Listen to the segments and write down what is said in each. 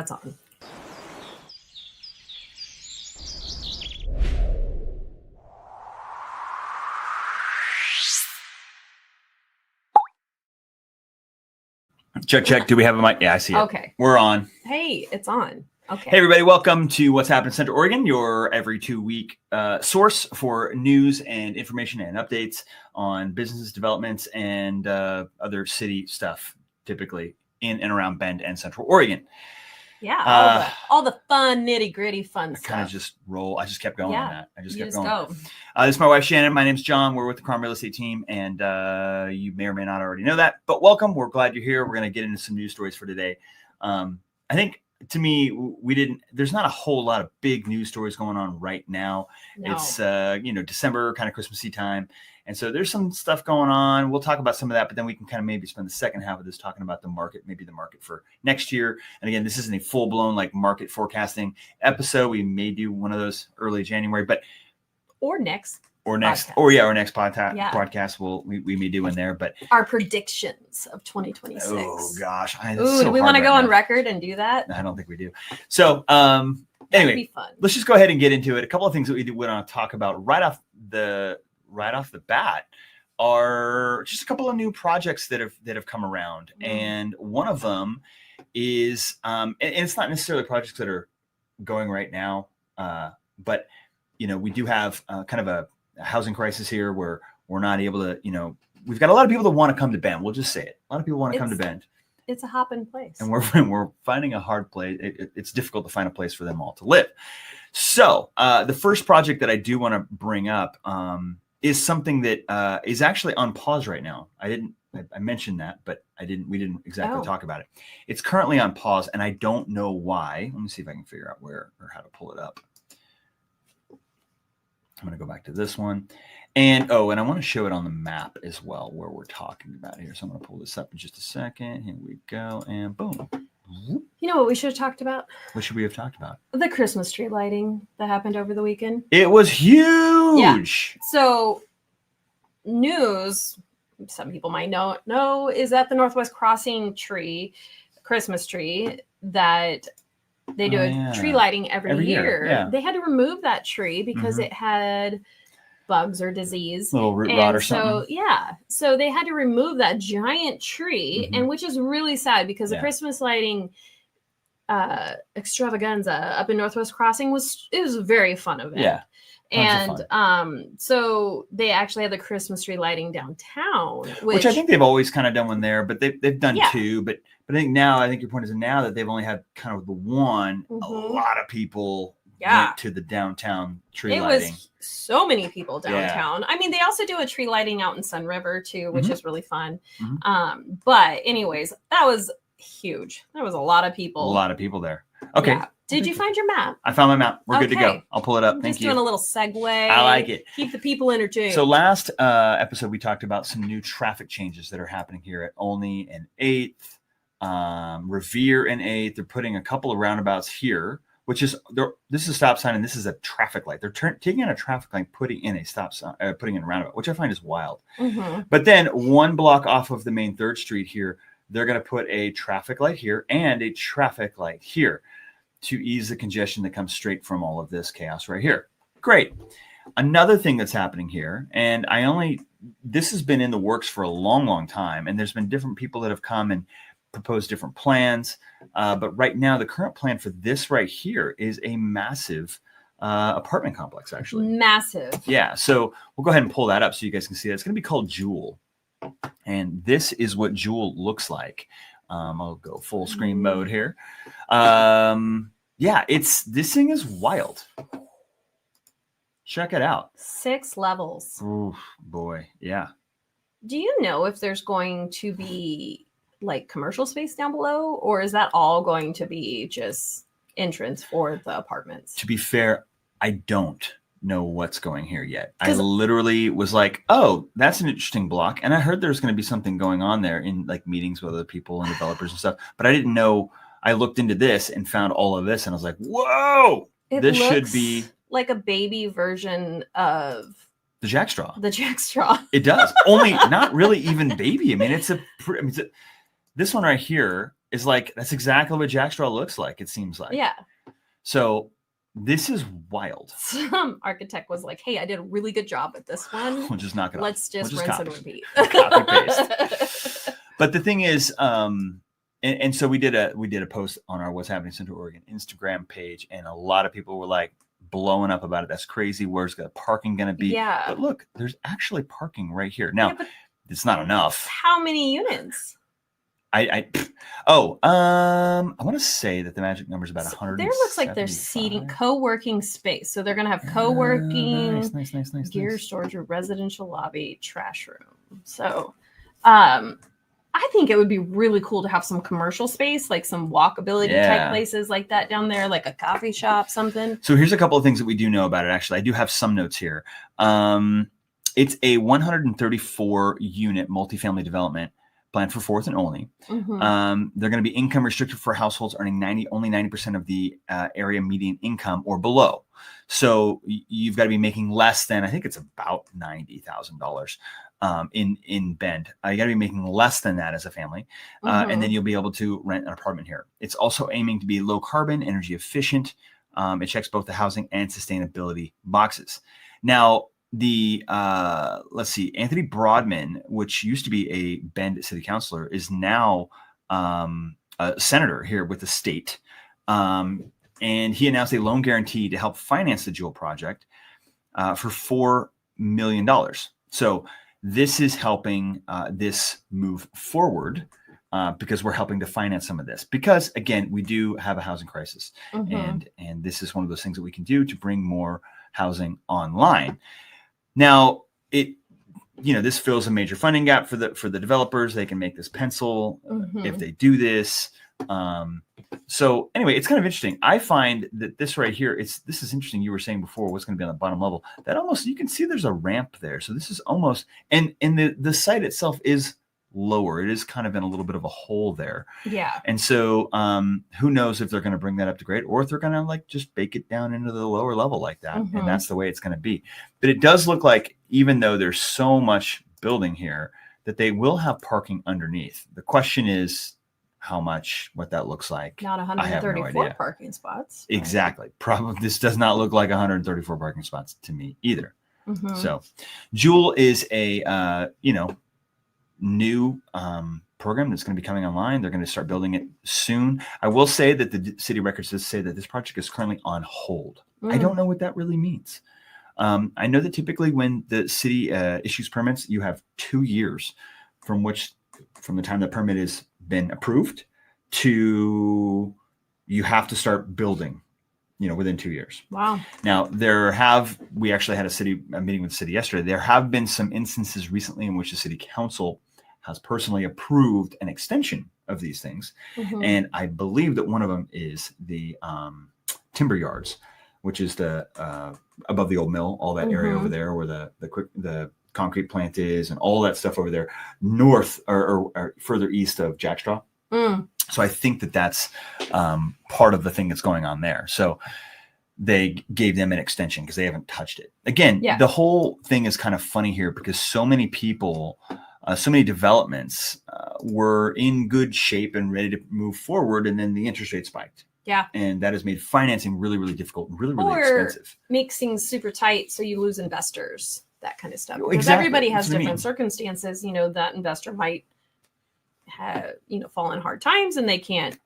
it's on. Check. Do we have a mic? Yeah, I see it. Okay. We're on. Hey, it's on. Okay. Hey, everybody. Welcome to What's Happening in Central Oregon, your every 2-week source for news and information and updates on business developments and other city stuff, typically in and around Bend and Central Oregon. Yeah, all the fun, nitty-gritty fun stuff. Kind of just roll. I just kept going on that. I just kept going. Go. This is my wife, Shannon. My name's John. We're with the Crime Real Estate team, and you may or may not already know that, but welcome. We're glad you're here. We're going to get into some news stories for today. I think, to me, there's not a whole lot of big news stories going on right now. No. It's, December, kind of Christmassy time. And so there's some stuff going on. We'll talk about some of that, but then we can kind of maybe spend the second half of this talking about the market, maybe the market for next year. And again, this isn't a full-blown like market forecasting episode. We may do one of those early January, or next podcast. Podcast we may do in there, but our predictions of 2026. Oh gosh. Do we want to go on record and do that? I don't think we do. So, anyway, let's just go ahead and get into it. A couple of things that we want to talk about right off the bat are just a couple of new projects that have come around. And one of them is, and it's not necessarily projects that are going right now, but we do have kind of a housing crisis here where we're not able to, we've got a lot of people that want to come to Bend. We'll just say it. A lot of people want to come to Bend. It's a hopping place. And we're finding a hard place. It's difficult to find a place for them all to live. So the first project that I do want to bring up is something that is actually on pause right now. I mentioned that, but we didn't exactly talk about it. It's currently on pause, and I don't know why. Let me see if I can figure out where or how to pull it up. I'm going to go back to this one. And I want to show it on the map as well, where we're talking about here. So I'm going to pull this up in just a second. Here we go. And boom. You know what we should have talked about? What should we have talked about? The Christmas tree lighting that happened over the weekend. It was huge. Yeah. So news, some people might know, is that the Northwest Crossing Christmas tree that they do a tree lighting every year. Yeah. They had to remove that tree because it had bugs or disease. Little root rot or something. So they had to remove that giant tree, and which is really sad because the Christmas lighting extravaganza up in Northwest Crossing was a very fun event. Yeah. And so they actually had the Christmas tree lighting downtown, which I think they've always kind of done one there, but they've done two. But I think your point is now that they've only had kind of the one. A lot of people went to the downtown tree lighting. It was so many people downtown. I mean, they also do a tree lighting out in Sun River too, which is really fun. But anyways, that was huge. There was a lot of people. A lot of people there. Okay. Yeah. Did you find your map? I found my map. We're good to go. I'll pull it up. Thank you. Just doing a little segue. I like it. Keep the people entertained. So last episode, we talked about some new traffic changes that are happening here at Olney and 8th, Revere and 8th. They're putting a couple of roundabouts here, which is this is a stop sign and this is a traffic light. They're taking out a traffic light, putting in a stop sign, putting in a roundabout, which I find is wild. But then 1 block off of the main 3rd Street here, they're going to put a traffic light here and a traffic light here to ease the congestion that comes straight from all of this chaos right here. Great. Another thing that's happening here, and this has been in the works for a long, long time, and there's been different people that have come and proposed different plans. But right now, the current plan for this right here is a massive apartment complex, actually. Massive. Yeah. So we'll go ahead and pull that up so you guys can see that. It's going to be called Joule. And this is what Joule looks like. I'll go full screen mode here. This thing is wild. Check it out. 6 levels. Ooh, boy. Yeah. Do you know if there's going to be like commercial space down below, or is that all going to be just entrance for the apartments? To be fair, I don't know what's going here yet. I literally was like, oh, that's an interesting block. And I heard there's going to be something going on there in like meetings with other people and developers and stuff. But I didn't know. I looked into this and found all of this and I was like, whoa, this should be like a baby version of the Jack Straw. It does. Only not really even baby. I mean, this one right here is like, that's exactly what Jack Straw looks like, it seems like. Yeah. So this is wild. Some architect was like, hey, I did a really good job at this one. We'll just knock it off. Let's just rinse copy. and repeat. Copy paste. But the thing is, and so we did a post on our What's Happening Central Oregon Instagram page, and a lot of people were like blowing up about it. That's crazy. Where's the parking going to be? Yeah. But look, there's actually parking right here. Now, it's not enough. How many units? I want to say that the magic number is about 100. There looks like there's seating, co-working space. So they're going to have co-working, nice. gear storage, residential lobby, trash room. So, I think it would be really cool to have some commercial space, like some walkability type places like that down there, like a coffee shop, something. So here's a couple of things that we do know about it. Actually, I do have some notes here. It's a 134 unit multifamily development planned for fourth and only. Mm-hmm. They're going to be income restricted for households earning only 90% of the area median income or below. So you've got to be making less than, I think it's about $90,000 in Bend. You got to be making less than that as a family. And then you'll be able to rent an apartment here. It's also aiming to be low carbon, energy efficient. It checks both the housing and sustainability boxes. Now, let's see, Anthony Broadman, which used to be a Bend city councilor, is now a senator here with the state. And he announced a loan guarantee to help finance the Joule Project for $4 million. So this is helping this move forward because we're helping to finance some of this. Because, again, we do have a housing crisis. And this is one of those things that we can do to bring more housing online. Now, this fills a major funding gap for the developers. They can make this pencil if they do this. So anyway, it's kind of interesting. I find that this right here, this is interesting. You were saying before what's going to be on the bottom level. That almost, you can see there's a ramp there. So this is almost, and the site itself is lower. It is kind of in a little bit of a hole there. Yeah. And so who knows if they're going to bring that up to grade or if they're going to like just bake it down into the lower level like that. And that's the way it's going to be. But it does look like, even though there's so much building here, that they will have parking underneath. The question is how much, what that looks like. Not 134 parking spots. Exactly. Probably this does not look like 134 parking spots to me either. So Joule is a, new program that's going to be coming online. They're going to start building it soon. I will say that the city records does say that this project is currently on hold. I don't know what that really means. I know that typically when the city issues permits, you have 2 years from the time the permit has been approved to you have to start building, within 2 years. Wow. Now we actually had a meeting with the city yesterday. There have been some instances recently in which the city council has personally approved an extension of these things. And I believe that one of them is the timber yards, which is the above the old mill, all that area over there where the concrete plant is and all that stuff over there north or further east of Jack Straw. So I think that that's part of the thing that's going on there. So they gave them an extension because they haven't touched it. Again, the whole thing is kind of funny here because so many people, so many developments were in good shape and ready to move forward. And then the interest rate spiked. Yeah. And that has made financing really, really difficult, really, really expensive. Makes things super tight. So you lose investors, that kind of stuff. Because exactly. Everybody has different circumstances. That investor might have, fall in hard times and they can't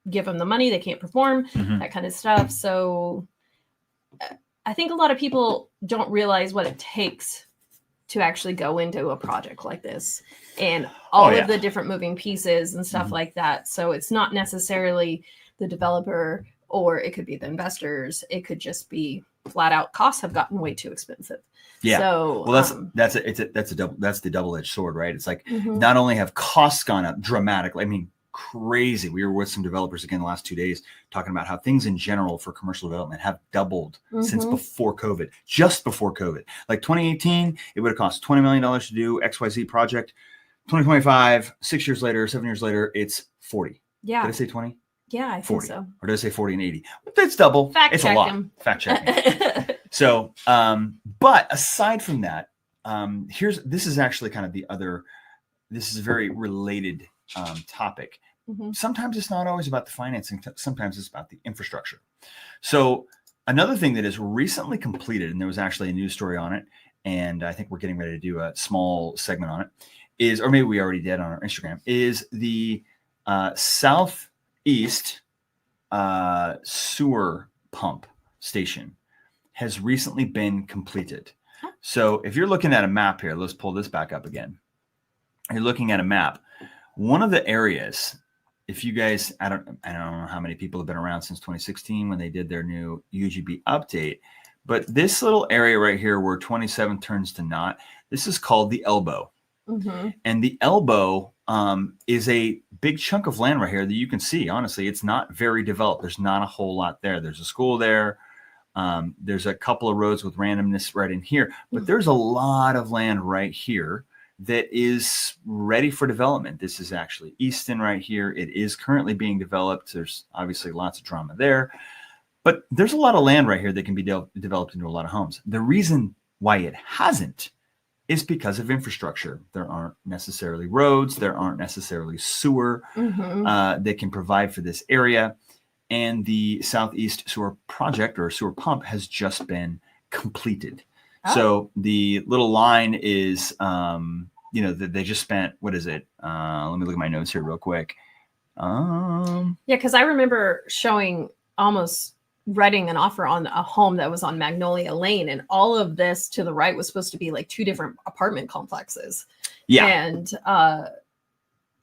give them the money. They can't perform, that kind of stuff. So I think a lot of people don't realize what it takes to actually go into a project like this and all of the different moving pieces and stuff like that. So it's not necessarily the developer, or it could be the investors. It could just be flat out costs have gotten way too expensive. Yeah. So that's the double-edged sword, right? It's like not only have costs gone up dramatically, I mean, crazy. We were with some developers again the last 2 days talking about how things in general for commercial development have doubled since before COVID, just before COVID. Like 2018, it would have cost $20 million to do XYZ project. 2025, 6 years later, 7 years later, it's 40. Yeah. Did I say 20? Yeah, I 40. think so. Or did I say 40 and 80? It's double. It's a lot. Fact checking. So, but aside from that, this is actually kind of this is a very related topic. sometimes it's not always about the financing. Sometimes it's about the infrastructure. So another thing that is recently completed, and there was actually a news story on it, and I think we're getting ready to do a small segment on it, is, or maybe we already did on our Instagram, is the southeast sewer pump station has recently been completed. So if you're looking at a map here, let's pull this back up again. You're looking at a map. One of the areas, if you guys, I don't know how many people have been around since 2016 when they did their new UGB update, but this little area right here where 27 turns to not, this is called the elbow. And the elbow is a big chunk of land right here that you can see. Honestly, it's not very developed. There's not a whole lot there. There's a school there. There's a couple of roads with randomness right in here, but there's a lot of land right here that is ready for development. This is actually Easton right here. It is currently being developed. There's obviously lots of drama there, but there's a lot of land right here that can be developed into a lot of homes. The reason why it hasn't is because of infrastructure. There aren't necessarily roads. There aren't necessarily sewer that can provide for this area. And the Southeast Sewer Project or sewer pump has just been completed. So the little line is, they just spent, what is it? Let me look at my notes here real quick. Yeah, because I remember writing an offer on a home that was on Magnolia Lane, and all of this to the right was supposed to be like 2 different apartment complexes. Yeah. And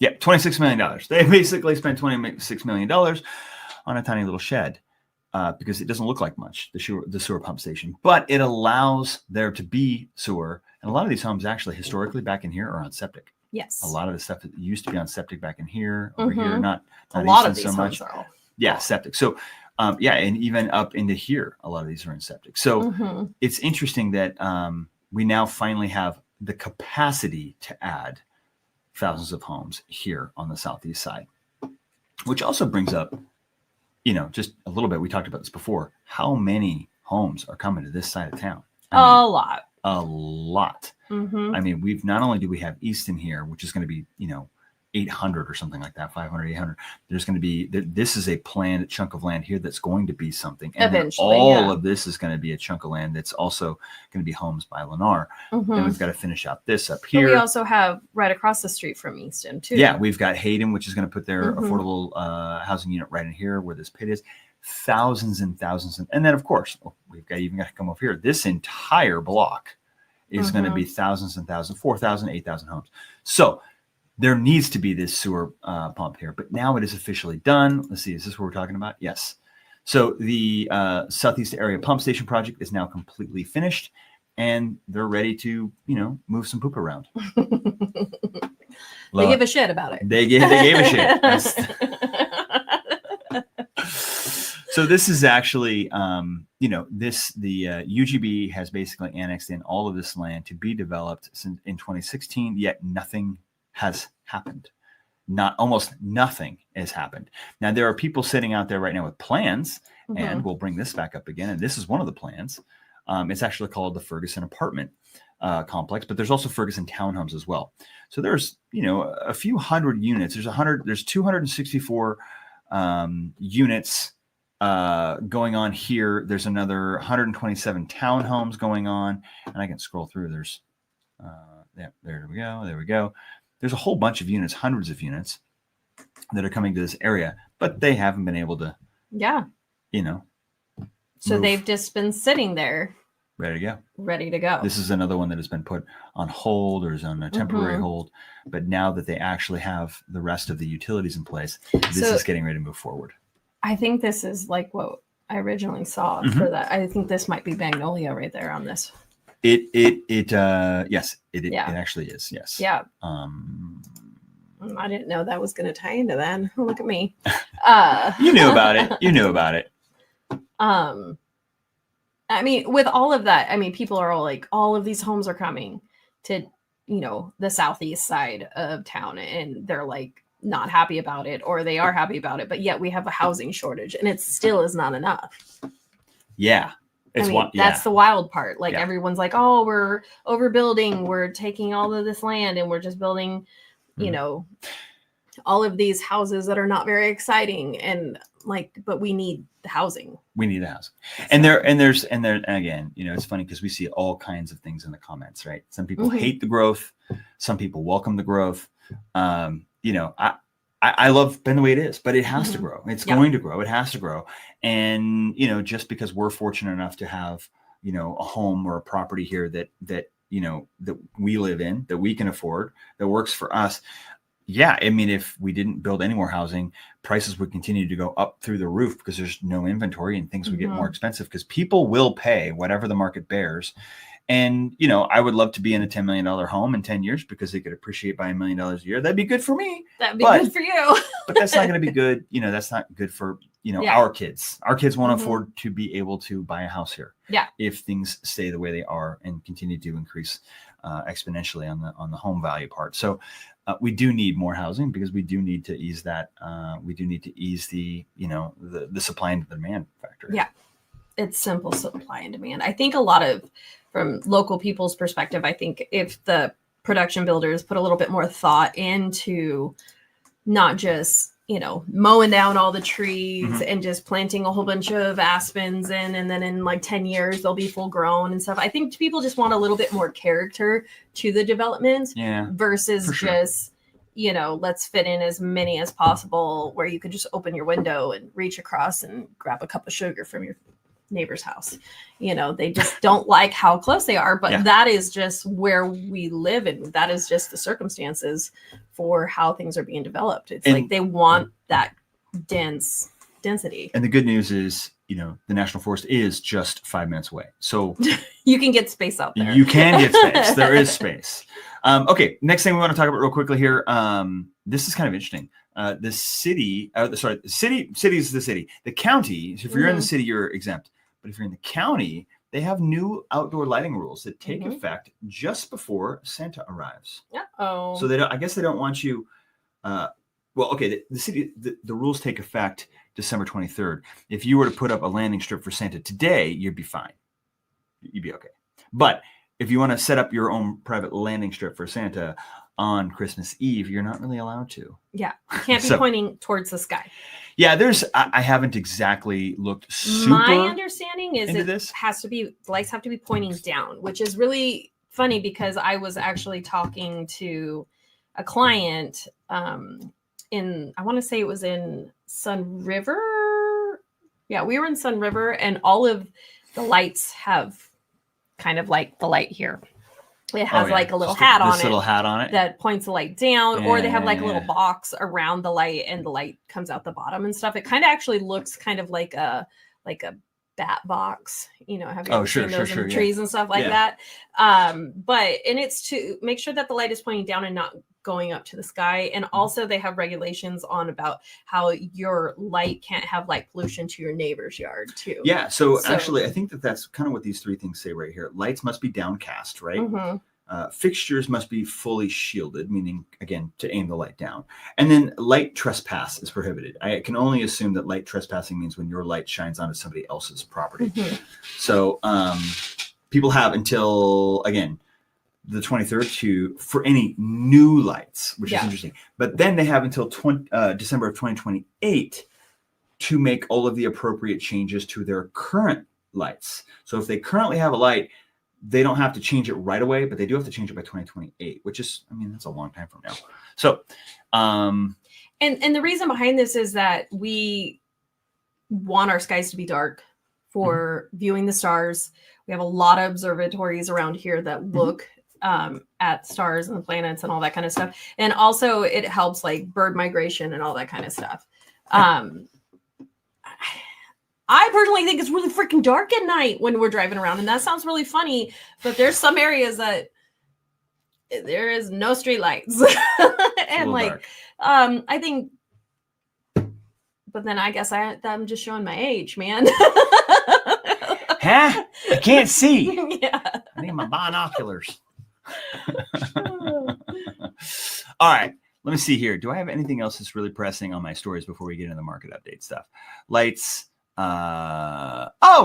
$26 million. They basically spent $26 million on a tiny little shed. Because it doesn't look like much, the sewer pump station, but it allows there to be sewer. And a lot of these homes actually historically back in here are on septic. Yes. A lot of the stuff that used to be on septic back in here, over here, not a lot of these so much. Septic. So, and even up into here, a lot of these are in septic. So it's interesting that we now finally have the capacity to add thousands of homes here on the southeast side, which also brings up, just a little bit, we talked about this before, how many homes are coming to this side of town? A lot. I mean, not only do we have Easton here, which is going to be, 800 or something like that, 500, 800. There's going to be, this is a planned chunk of land here that's going to be something. And eventually, all of this is going to be a chunk of land that's also going to be homes by Lennar. And we've got to finish out this up here. But we also have right across the street from Easton too. Yeah, we've got Hayden, which is going to put their affordable housing unit right in here where this pit is. Thousands and thousands. And then, of course, we've got to come up here. This entire block is going to be thousands and thousands, 4,000, 8,000 homes. So there needs to be this sewer pump here, but now it is officially done. Let's see, is this what we're talking about? Yes. So the Southeast Area Pump Station project is now completely finished, and they're ready to, move some poop around. They give a shit about it. They gave a shit. So this is actually, the UGB has basically annexed in all of this land to be developed since in 2016, yet nothing has happened. Almost nothing has happened. Now, there are people sitting out there right now with plans, and we'll bring this back up again. And this is one of the plans. It's actually called the Ferguson Apartment Complex, but there's also Ferguson Townhomes as well. So there's, a few hundred units. There's 264 units going on here. There's another 127 townhomes going on, and I can scroll through. There's, there we go. There's a whole bunch of units, hundreds of units that are coming to this area, but they haven't been able to, So they've just been sitting there. Ready to go. This is another one that has been put on hold or is on a temporary hold. But now that they actually have the rest of the utilities in place, this is getting ready to move forward. I think this is like what I originally saw for that. I think this might be Magnolia right there on this. Yes, it actually is. Yes. Yeah. I didn't know that was going to tie into that. Look at me. You knew about it. I mean, with all of that, people are all like, all of these homes are coming to, the southeast side of town, and they're like not happy about it, or they are happy about it, but yet we have a housing shortage, and it still is not enough. Yeah. That's the wild part. Like everyone's like, oh, we're overbuilding. We're taking all of this land and we're just building, all of these houses that are not very exciting, and like, but we need the housing. We need the housing. And there again, you know, it's funny because we see all kinds of things in the comments, right? Some people hate the growth, some people welcome the growth. You know, I love Ben the way it is, but it has to grow. It's going to grow. It has to grow. And, you know, just because we're fortunate enough to have, you know, a home or a property here that, you know, that we live in, that we can afford, that works for us. Yeah. I mean, if we didn't build any more housing, prices would continue to go up through the roof because there's no inventory and things would get more expensive because people will pay whatever the market bears. And, you know, I would love to be in a $10 million home in 10 years because they could appreciate by $1 million a year. That'd be good for me. That'd be good for you. But that's not going to be good. You know, that's not good for, you know, our kids. Our kids won't afford to be able to buy a house here. Yeah. If things stay the way they are and continue to increase exponentially on the home value part. So we do need more housing because we do need to ease that. We do need to ease the, you know, the supply and demand factor. Yeah. It's simple supply and demand. I think a lot of, from local people's perspective, I think if the production builders put a little bit more thought into not just, you know, mowing down all the trees and just planting a whole bunch of aspens in, and then in like 10 years, they'll be full grown and stuff. I think people just want a little bit more character to the development versus just, you know, let's fit in as many as possible where you could just open your window and reach across and grab a cup of sugar from your neighbor's house. You know, they just don't like how close they are, but that is just where we live, and that is just the circumstances for how things are being developed. It's like they want that density. And the good news is, you know, the National Forest is just 5 minutes away, so you can get space out there. You can get space. There is space. Okay, next thing we want to talk about real quickly here. This is kind of interesting. The city, city is the city. The county, so if you're in the city, you're exempt. But if you're in the county, they have new outdoor lighting rules that take effect just before Santa arrives. Uh-oh. So they don't, I guess they don't want you. Well, okay, the rules take effect December 23rd. If you were to put up a landing strip for Santa today, you'd be fine. You'd be okay. But if you want to set up your own private landing strip for Santa on Christmas Eve, you're not really allowed to. Yeah, you can't be pointing towards the sky. Yeah, I haven't exactly looked super. My understanding is this has to be, lights have to be pointing down, which is really funny because I was actually talking to a client in, I want to say it was in Sun River. Yeah, we were in Sun River, and all of the lights have kind of like the light here. It has like a little hat on it. Little hat on it that points the light down, or they have like a little box around the light, and the light comes out the bottom and stuff. It kind of actually looks kind of like a bat box, you know. Have you ever seen those in the trees and stuff like that? But it's to make sure that the light is pointing down and not going up to the sky. And also they have regulations on about how your light can't have light pollution to your neighbor's yard too. Yeah. So actually, I think that's kind of what these three things say right here. Lights must be downcast, right? Fixtures must be fully shielded, meaning, again, to aim the light down. And then light trespass is prohibited. I can only assume that light trespassing means when your light shines onto somebody else's property. So people have until, again, the 23rd for any new lights, which is interesting. But then they have until December of 2028 to make all of the appropriate changes to their current lights. So if they currently have a light, they don't have to change it right away, but they do have to change it by 2028, which is, I mean, that's a long time from now. So, and the reason behind this is that we want our skies to be dark for viewing the stars. We have a lot of observatories around here that look at stars and planets and all that kind of stuff. And also it helps like bird migration and all that kind of stuff. I personally think it's really freaking dark at night when we're driving around, and that sounds really funny, but there's some areas that there is no street lights. And like, dark. I think, but then I guess I'm just showing my age, man. Huh? I can't see. Yeah. I need my binoculars. All right. Let me see here. Do I have anything else that's really pressing on my stories before we get into the market update stuff? Lights.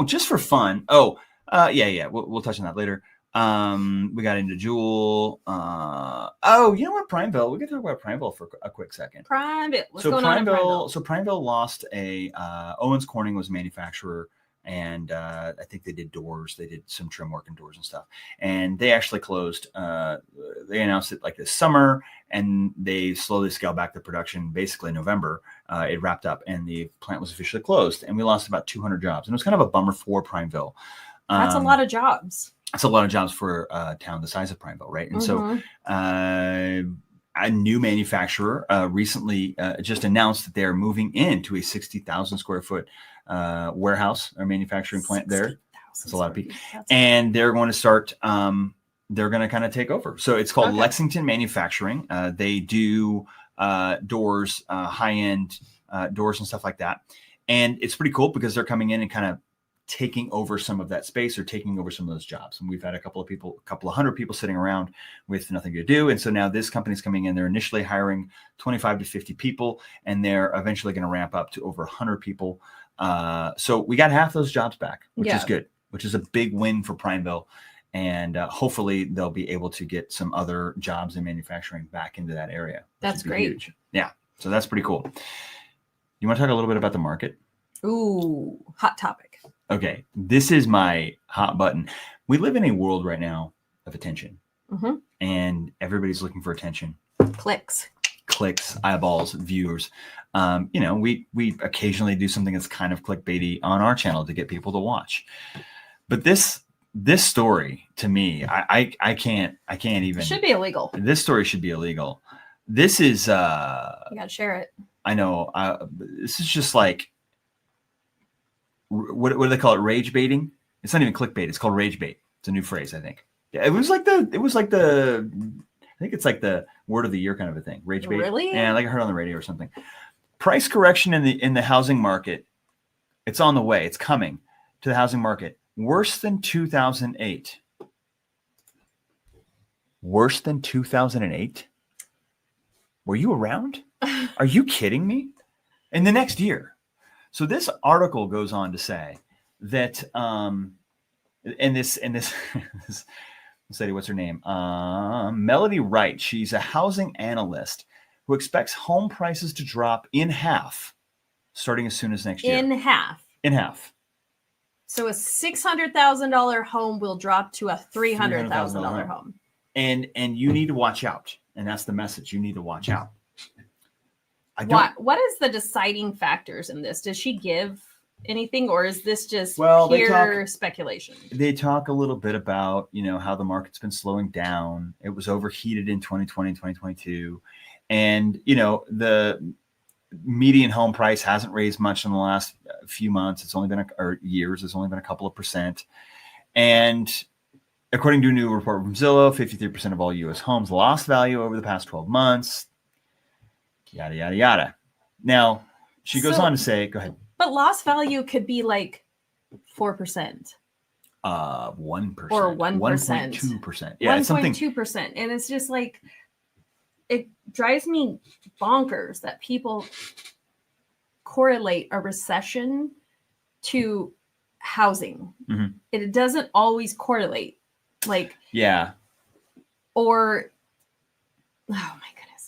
Just for fun. We'll touch on that later. We got into Joule. Oh, you know what? Prineville. We can talk about Prineville for a quick second. Prineville. What's going on in Prineville? So Prineville lost a Owens Corning was a manufacturer, and I think they did doors. They did some trim work and doors and stuff. And they actually closed. They announced it like this summer, and they slowly scaled back the production. Basically, in November, it wrapped up, and the plant was officially closed. And we lost about 200 jobs, and it was kind of a bummer for Prineville. That's a lot of jobs. It's a lot of jobs for a town the size of Prineville, right? And so a new manufacturer recently just announced that they're moving into a 60,000 square foot warehouse or manufacturing plant there. That's a lot of people. And they're going to start, they're going to kind of take over. So it's called Lexington Manufacturing. They do doors, high-end doors and stuff like that. And it's pretty cool because they're coming in and kind of taking over some of that space or taking over some of those jobs. And we've had a couple of hundred people sitting around with nothing to do. And so now this company's coming in, they're initially hiring 25 to 50 people, and they're eventually going to ramp up to over 100 people. So we got half those jobs back, which is good, which is a big win for Prineville. And hopefully they'll be able to get some other jobs in manufacturing back into that area. That's great. Huge. Yeah. So that's pretty cool. You want to talk a little bit about the market? Ooh, hot topic. Okay, this is my hot button. We live in a world right now of attention, and everybody's looking for attention. Clicks, eyeballs, viewers. We occasionally do something that's kind of clickbaity on our channel to get people to watch. But this story, to me, I can't even. It should be illegal. This story should be illegal. This is. You gotta share it. I know. This is just like. What do they call it? Rage baiting? It's not even clickbait. It's called rage bait. It's a new phrase, I think. Yeah, I think it's like the word of the year kind of a thing. Rage bait. Really? Yeah, like I heard on the radio or something. Price correction in the housing market. It's on the way. It's coming to the housing market. Worse than 2008. Worse than 2008? Were you around? Are you kidding me? In the next year. So this article goes on to say that, and this lady, what's her name? Melody Wright. She's a housing analyst who expects home prices to drop in half starting as soon as next year. In half. In half. So a $600,000 home will drop to a $300,000 home. And you need to watch out. And that's the message. You need to watch out. What is the deciding factors in this? Does she give anything, or is this just pure speculation? They talk a little bit about, how the market's been slowing down. It was overheated in 2020, 2022. And, the median home price hasn't raised much in the last few months. It's only been years. It's only been a couple of percent. And according to a new report from Zillow, 53% of all U.S. homes lost value over the past 12 months. Yada, yada, yada. Now, she goes on to say, go ahead. But lost value could be like 4%. 1%. Or 1%. 1.2%. Yeah, 1.2%. And it's just like, it drives me bonkers that people correlate a recession to housing. Mm-hmm. It doesn't always correlate. Or, oh my God.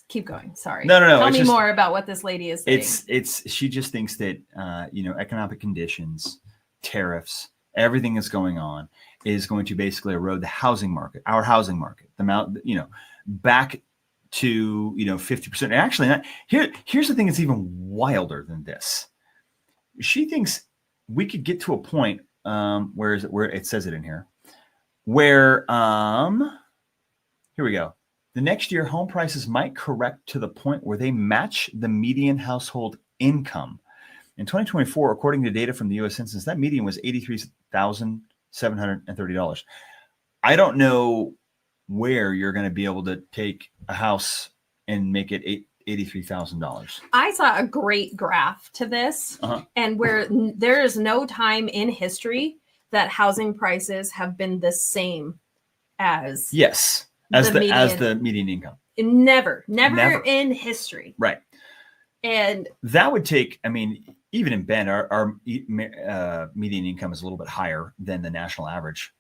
Keep going. Sorry. No. Tell me more about what this lady is saying. She just thinks that, economic conditions, tariffs, everything that's going on is going to basically erode the housing market, our housing market, back to, 50%. And actually, here's the thing that's even wilder than this. She thinks we could get to a point, where it says it in here, where, here we go. The next year, home prices might correct to the point where they match the median household income. In 2024, according to data from the U.S. Census, that median was $83,730. I don't know where you're going to be able to take a house and make it $83,000. I saw a great graph to this, and where there is no time in history that housing prices have been the same as as the median income. Never in history. Right. And that would take, even in Bend, our median income is a little bit higher than the national average.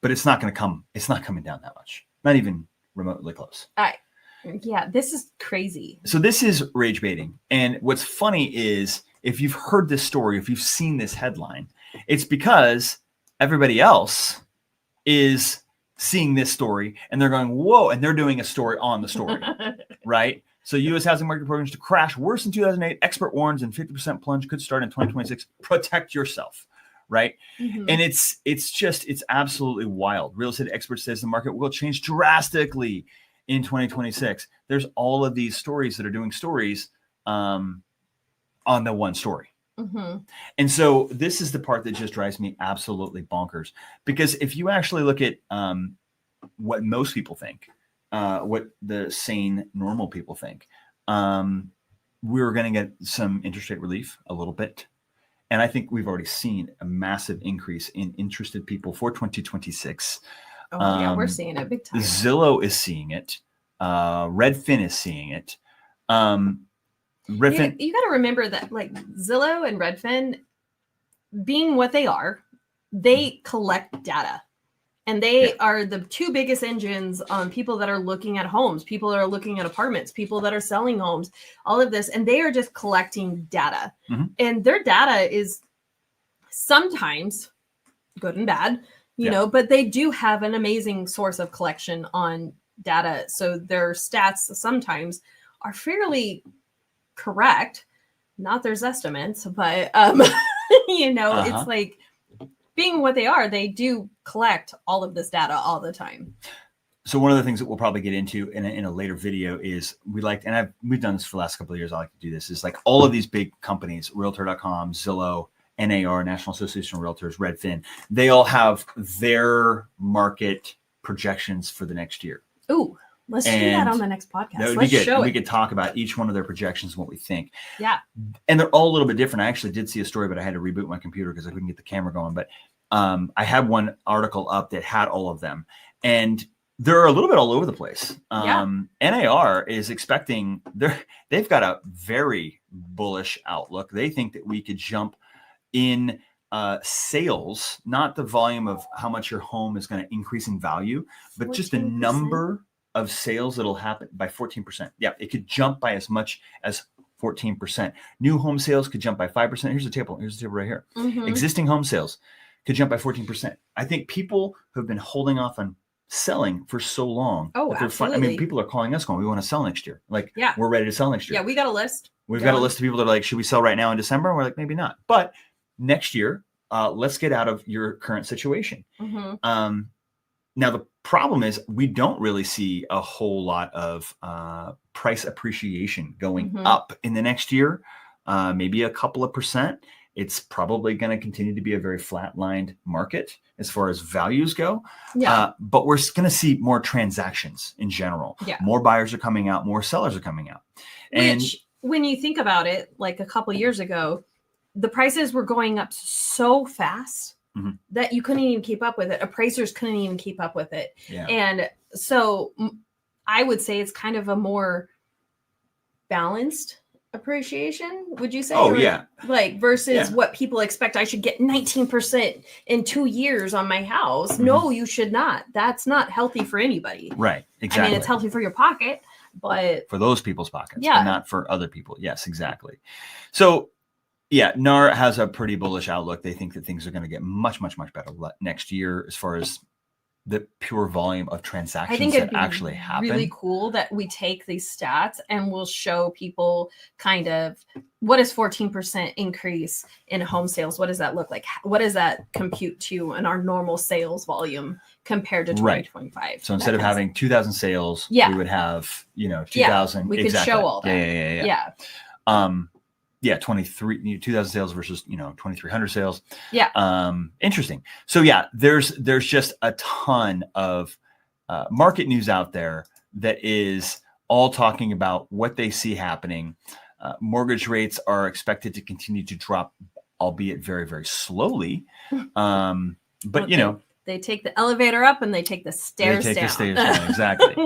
but it's not going to come. It's not coming down that much. Not even remotely close. Yeah, this is crazy. So this is rage baiting. And what's funny is if you've heard this story, if you've seen this headline, it's because everybody else is seeing this story and they're going, whoa, and they're doing a story on the story, right? So U.S. housing market programs to crash worse than 2008. Expert warns and 50% plunge could start in 2026. Protect yourself, right? Mm-hmm. And it's absolutely wild. Real estate expert says the market will change drastically in 2026. There's all of these stories that are doing stories on the one story. Mm-hmm. And so this is the part that just drives me absolutely bonkers, because if you actually look at what most people think, what the sane, normal people think, we're going to get some interest rate relief a little bit. And I think we've already seen a massive increase in interested people for 2026. Oh, yeah, we're seeing it big time. Zillow is seeing it. Redfin is seeing it. You got to remember that, like, Zillow and Redfin, being what they are, they collect data. And they are the two biggest engines on people that are looking at homes, people that are looking at apartments, people that are selling homes, all of this. And they are just collecting data. Mm-hmm. And their data is sometimes good and bad, you know, but they do have an amazing source of collection on data. So their stats sometimes are fairly correct, not their estimates, but you know, it's like, being what they are, they do collect all of this data all the time. So one of the things that we'll probably get into in a later video is we've done this for the last couple of years. I like to do this, is like all of these big companies, Realtor.com, Zillow, NAR, National Association of Realtors, Redfin, they all have their market projections for the next year. Ooh, let's do that on the next podcast. That would be good. We could talk about each one of their projections and what we think. Yeah. And they're all a little bit different. I actually did see a story, but I had to reboot my computer because I couldn't get the camera going. But I had one article up that had all of them. And they're a little bit all over the place. NAR is expecting, they've got a very bullish outlook. They think that we could jump in sales, not the volume of how much your home is going to increase in value, but 14%. Just the number of sales that'll happen by 14%. Yeah, it could jump by as much as 14%. New home sales could jump by 5%. Here's the table. Here's the table right here. Mm-hmm. Existing home sales could jump by 14%. I think people who have been holding off on selling for so long. Oh, absolutely. I mean, people are calling us going, we want to sell next year. Like, we're ready to sell next year. Yeah, we got a list. We've got a list of people that are like, should we sell right now in December? And we're like, maybe not. But next year, let's get out of your current situation. Mm-hmm. Now, the problem is we don't really see a whole lot of price appreciation going up in the next year, maybe a couple of percent. It's probably going to continue to be a very flat-lined market as far as values go. Yeah. But we're going to see more transactions in general. Yeah. More buyers are coming out, more sellers are coming out. Which, when you think about it, like a couple of years ago, the prices were going up so fast that you couldn't even keep up with it. Appraisers couldn't even keep up with it. Yeah. And so I would say it's kind of a more balanced appreciation, would you say? Oh, yeah. Like versus what people expect. I should get 19% in 2 years on my house. Mm-hmm. No, you should not. That's not healthy for anybody. Right. Exactly. I mean, it's healthy for your pocket, but for those people's pockets, but not for other people. Yes, exactly. So yeah, NAR has a pretty bullish outlook. They think that things are going to get much, much, much better next year as far as the pure volume of transactions that actually happen. Really cool that we take these stats and we'll show people kind of what is 14% increase in home sales. What does that look like? What does that compute to in our normal sales volume compared to 2025? Right. So instead of having 2,000 sales, we would have, 2,000. We could show all that. Yeah. 2,000 sales versus 2,300 sales. Yeah. Interesting. So yeah, there's just a ton of market news out there that is all talking about what they see happening. Mortgage rates are expected to continue to drop, albeit very, very slowly. But they take the elevator up and they take the stairs down. The stairs down, exactly.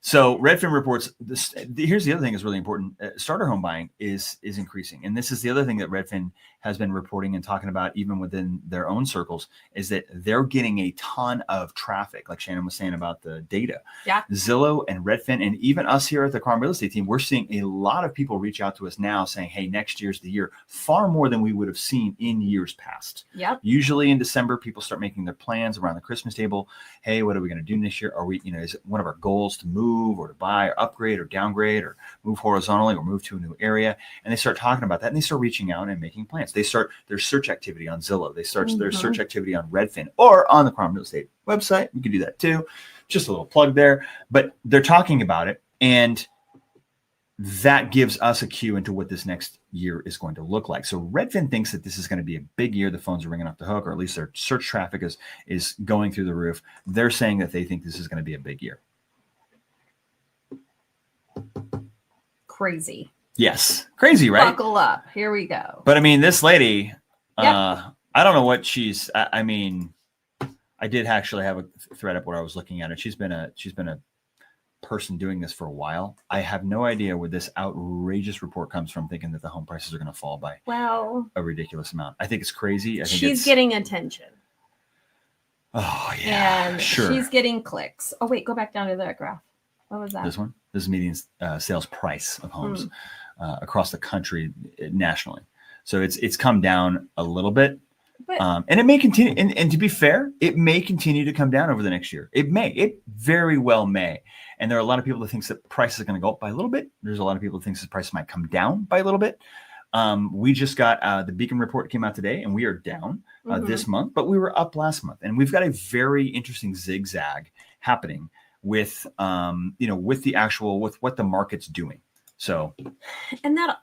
So Redfin reports this. Here's the other thing that's really important. Starter home buying is increasing. And this is the other thing that Redfin has been reporting and talking about even within their own circles is that they're getting a ton of traffic, like Shannon was saying about the data. Yeah. Zillow and Redfin and even us here at the Carm Real Estate team, we're seeing a lot of people reach out to us now saying, hey, next year's the year, far more than we would have seen in years past. Yep. Usually in December, people start making their plans around the Christmas table. Hey, what are we going to do this year? Are we, is it one of our goals to move or to buy or upgrade or downgrade or move horizontally or move to a new area? And they start talking about that and they start reaching out and making plans. They start their search activity on Zillow. They start their search activity on Redfin or on the Carm Real Estate website. We can do that too. Just a little plug there, but they're talking about it. And that gives us a cue into what this next year is going to look like. So Redfin thinks that this is going to be a big year. The phones are ringing off the hook, or at least their search traffic is going through the roof. They're saying that they think this is going to be a big year. Crazy. Yes. Crazy, right? Buckle up. Here we go. But I mean, this lady, Yep. I don't know what I mean, I did actually have a thread up where I was looking at it. She's been a person doing this for a while. I have no idea where this outrageous report comes from, thinking that the home prices are going to fall by a ridiculous amount. I think it's crazy. I think she's getting attention. Oh yeah, and sure. She's getting clicks. Oh wait, go back down to that graph. What was that? This one. This is median sales price of homes across the country nationally. So it's come down a little bit. But, and it may continue. And to be fair, it may continue to come down over the next year. It very well may. And there are a lot of people that think that prices are going to go up by a little bit. There's a lot of people that think that prices might come down by a little bit. We just got the Beacon report came out today, and we are down this month, but we were up last month. And we've got a very interesting zigzag happening with with what the market's doing. So, and that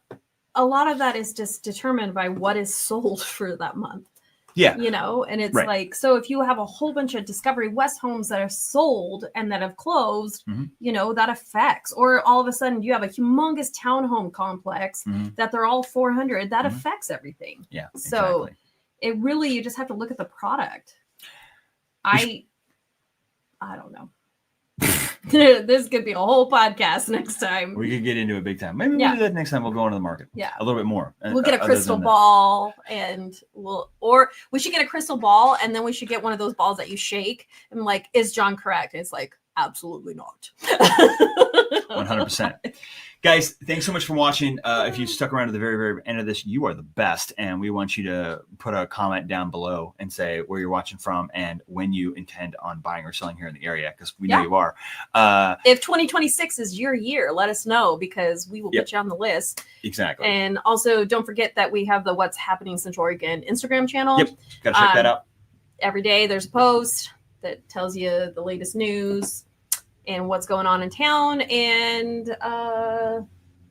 a lot of that is just determined by what is sold for that month. Yeah. And it's like, so if you have a whole bunch of Discovery West homes that are sold and that have closed, that affects, or all of a sudden you have a humongous townhome complex that they're all 400, that affects everything. Yeah. So exactly. it really, you just have to look at the product. I don't know. This could be a whole podcast next time. We could get into it big time. Maybe we'll do that next time. We'll go into the market. Yeah. A little bit more. We'll get a crystal ball and we should get a crystal ball and then we should get one of those balls that you shake and like, is John correct? And it's like, absolutely not. 100%. Guys, thanks so much for watching. If you stuck around to the very, very end of this, you are the best. And we want you to put a comment down below and say where you're watching from and when you intend on buying or selling here in the area, because we know you are. If 2026 is your year, let us know, because we will put you on the list. Exactly. And also don't forget that we have the What's Happening Central Oregon Instagram channel. Yep. Got to check that out. Every day there's a post that tells you the latest news and what's going on in town. And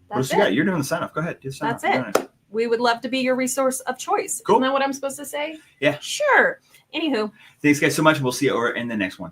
that's it. You're doing the sign off. Go ahead. That's it. We would love to be your resource of choice. Cool. Isn't that what I'm supposed to say? Yeah. Sure. Anywho. Thanks, guys, so much. We'll see you over in the next one.